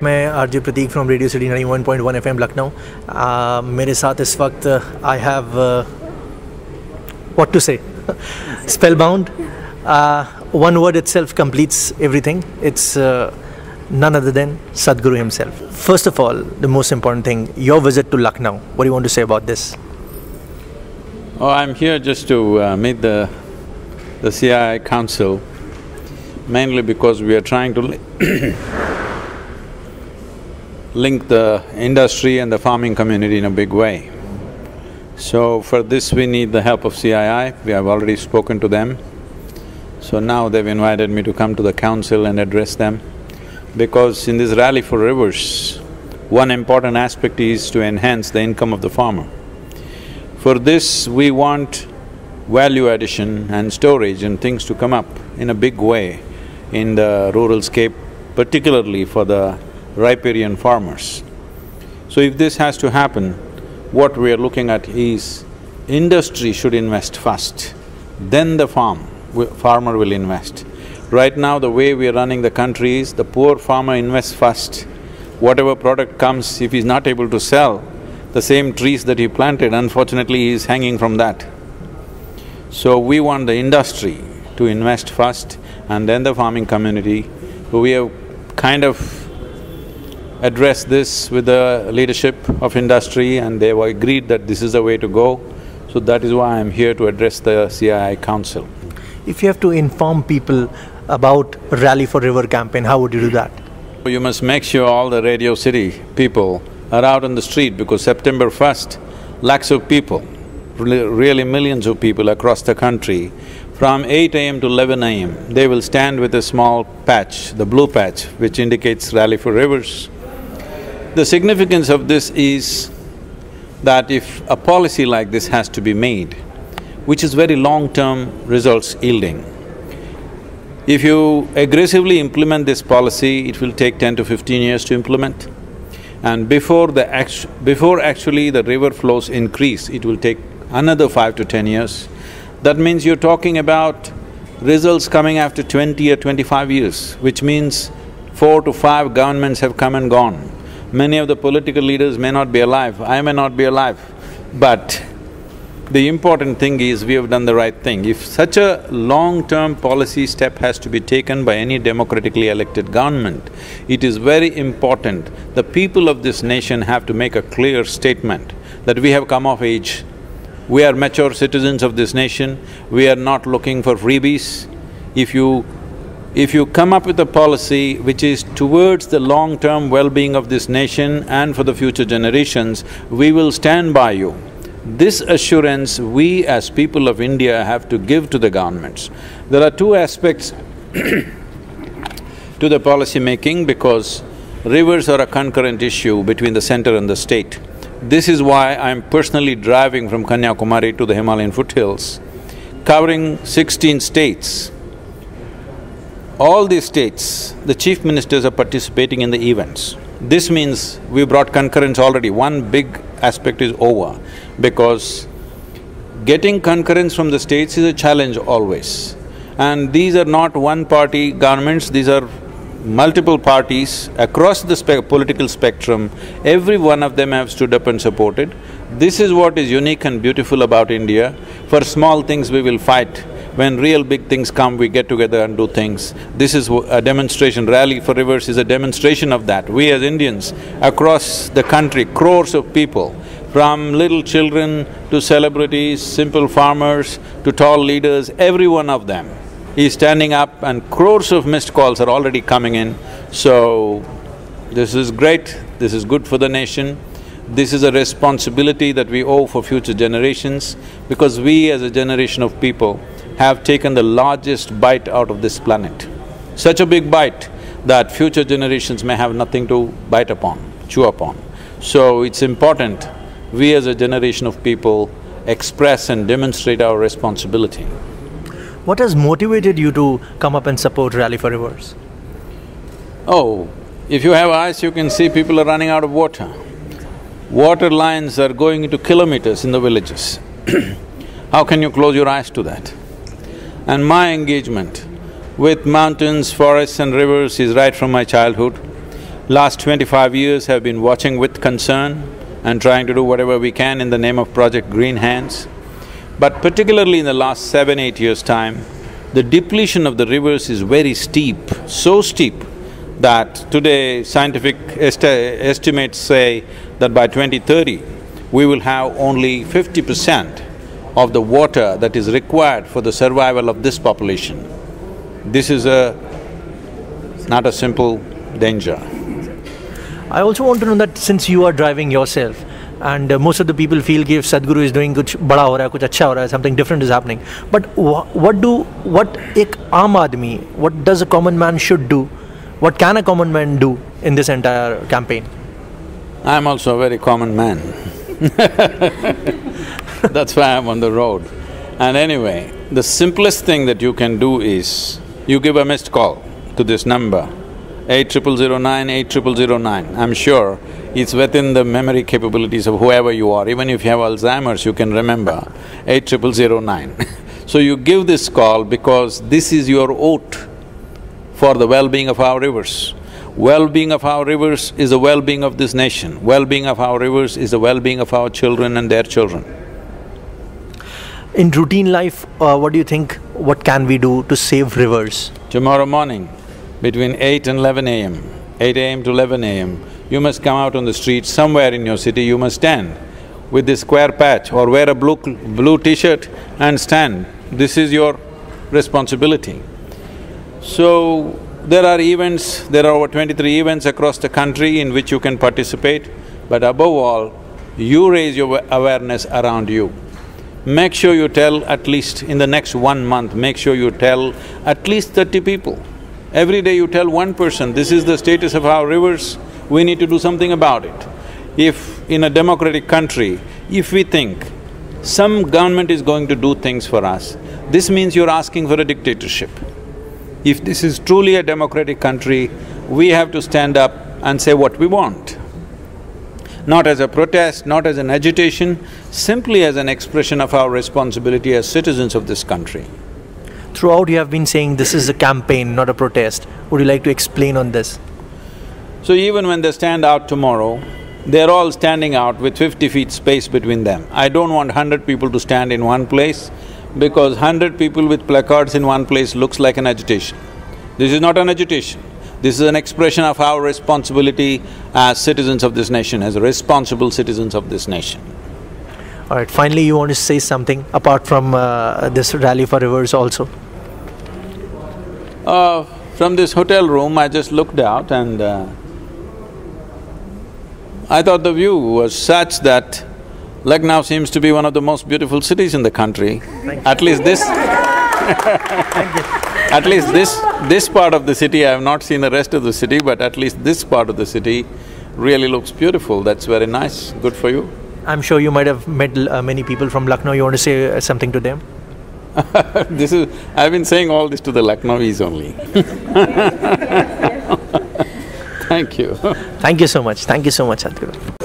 मैं RJ Prateek from radio city 91.1 FM Lucknow. मेरे साथ इस वक्त I have what to say spellbound. One word itself completes everything. It's none other than Sadhguru himself. First of all, the most important thing, your visit to Lucknow. What do you want to say about this? Oh, I'm here just to meet the CII Council, mainly because we are trying to link the industry and the farming community in a big way. So for this we need the help of CII, we have already spoken to them. So now they've invited me to come to the council and address them, because in this rally for rivers, one important aspect is to enhance the income of the farmer. For this, we want value addition and storage and things to come up in a big way in the rural scape, particularly for the riparian farmers. So if this has to happen, what we are looking at is industry should invest first, then the farmer will invest. Right now, the way we are running the country is the poor farmer invests first. Whatever product comes, if he's not able to sell, the same trees that he planted, unfortunately, he is hanging from that. So we want the industry to invest first and then the farming community. We have kind of addressed this with the leadership of industry and they have agreed that this is the way to go. So that is why I'm here to address the CII Council. If you have to inform people about Rally for River campaign, how would you do that? You must make sure all the Radio City people are out on the street, because September 1st, lakhs of people, really millions of people across the country, from 8 AM to 11 AM, they will stand with a small patch, the blue patch, which indicates Rally for Rivers. The significance of this is that if a policy like this has to be made, which is very long-term results yielding, if you aggressively implement this policy, it will take 10 to 15 years to implement. And before actually the river flows increase, it will take another 5 to 10 years. That means you're talking about results coming after 20 or 25 years, which means 4 to 5 governments have come and gone. Many of the political leaders may not be alive, I may not be alive, but the important thing is we have done the right thing. If such a long-term policy step has to be taken by any democratically elected government, it is very important the people of this nation have to make a clear statement that we have come of age, we are mature citizens of this nation, we are not looking for freebies. If you come up with a policy which is towards the long-term well-being of this nation and for the future generations, we will stand by you. This assurance we as people of India have to give to the governments. There are two aspects to the policy making, because rivers are a concurrent issue between the center and the state. This is why I'm personally driving from Kanyakumari to the Himalayan foothills, covering 16 states. All these states, the chief ministers are participating in the events. This means we brought concurrence already. One big aspect is over, because getting concurrence from the states is a challenge always. And these are not one-party governments, these are multiple parties across the political spectrum. Every one of them have stood up and supported. This is what is unique and beautiful about India. For small things we will fight. When real big things come, we get together and do things. This is a demonstration. Rally for Rivers is a demonstration of that. We as Indians, across the country, crores of people, from little children to celebrities, simple farmers to tall leaders, every one of them is standing up, and crores of missed calls are already coming in. So, this is great, this is good for the nation. This is a responsibility that we owe for future generations, because we as a generation of people have taken the largest bite out of this planet. Such a big bite that future generations may have nothing to bite upon, chew upon. So it's important we as a generation of people express and demonstrate our responsibility. What has motivated you to come up and support Rally for Rivers? Oh, if you have eyes, you can see people are running out of water. Water lines are going into kilometers in the villages. How can you close your eyes to that? And my engagement with mountains, forests and rivers is right from my childhood. last 25 years have been watching with concern and trying to do whatever we can in the name of Project Green Hands. But particularly in the last 7-8 years' time, the depletion of the rivers is very steep, so steep that today scientific estimates say that by 2030, we will have only 50% of the water that is required for the survival of this population. This is not a simple danger. I also want to know that since you are driving yourself, and most of the people feel कि if Sadhguru is doing कुछ बड़ा हो रहा है, कुछ अच्छा हो रहा है, something different is happening. But what एक आम आदमी, what does a common man should do? What can a common man do in this entire campaign? I am also a very common man. That's why I'm on the road. And anyway, the simplest thing that you can do is, you give a missed call to this number, 80009, 80009. I'm sure it's within the memory capabilities of whoever you are. Even if you have Alzheimer's, you can remember 80009. So you give this call because this is your oath for the well-being of our rivers. Well-being of our rivers is the well-being of this nation. Well-being of our rivers is the well-being of our children and their children. In routine life, what do you think, what can we do to save rivers? Tomorrow morning, between 8 and 11 a.m., 8 a.m. to 11 a.m., you must come out on the street somewhere in your city, you must stand with this square patch or wear a blue t-shirt and stand. This is your responsibility. So, there are events, there are over 23 events across the country in which you can participate, but above all, you raise your awareness around you. Make sure you tell at least in the next 1 month, make sure you tell at least 30 people. Every day you tell one person, this is the status of our rivers, we need to do something about it. If in a democratic country, if we think some government is going to do things for us, this means you're asking for a dictatorship. If this is truly a democratic country, we have to stand up and say what we want. Not as a protest, not as an agitation, simply as an expression of our responsibility as citizens of this country. Throughout you have been saying this is a campaign, not a protest. Would you like to explain on this? So even when they stand out tomorrow, they're all standing out with 50 feet space between them. I don't want 100 people to stand in one place because 100 people with placards in one place looks like an agitation. This is not an agitation. This is an expression of our responsibility as citizens of this nation, as responsible citizens of this nation. All right, finally you want to say something apart from this rally for rivers also? From this hotel room, I just looked out and I thought the view was such that Lucknow seems to be one of the most beautiful cities in the country. At least this at least this part of the city, I have not seen the rest of the city, but at least this part of the city really looks beautiful. That's very nice, good for you. I'm sure you might have met many people from Lucknow. You want to say something to them? I've been saying all this to the Lucknowis only. Thank you. Thank you so much, Sadhguru.